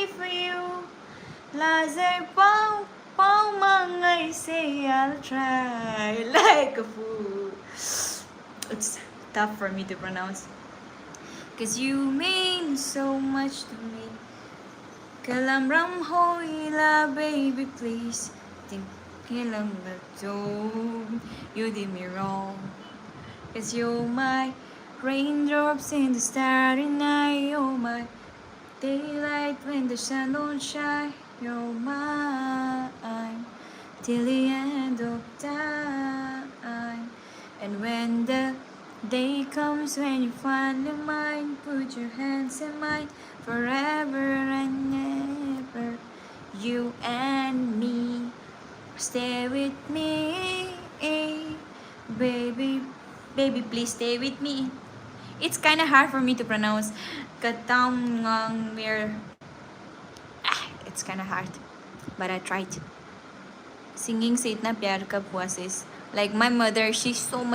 only for you. Lazar pawh, pawh I say I'll try like a fool. It's tough for me to pronounce. Cause you mean so much to me. Kalam ram hoila, baby, please. Think kilam you did me wrong. Cause you're my raindrops in the starry night. You're my daylight when the sun don't shine. You're mine till the end of time. And when the day comes when you find your mind, put your hands in mine forever and ever. You and me, stay with me, baby, baby, please stay with me. It's kind of hard for me to pronounce. It's kind of hard, but I tried. Singing sa itna pyar ka puas is like my mother. She's so much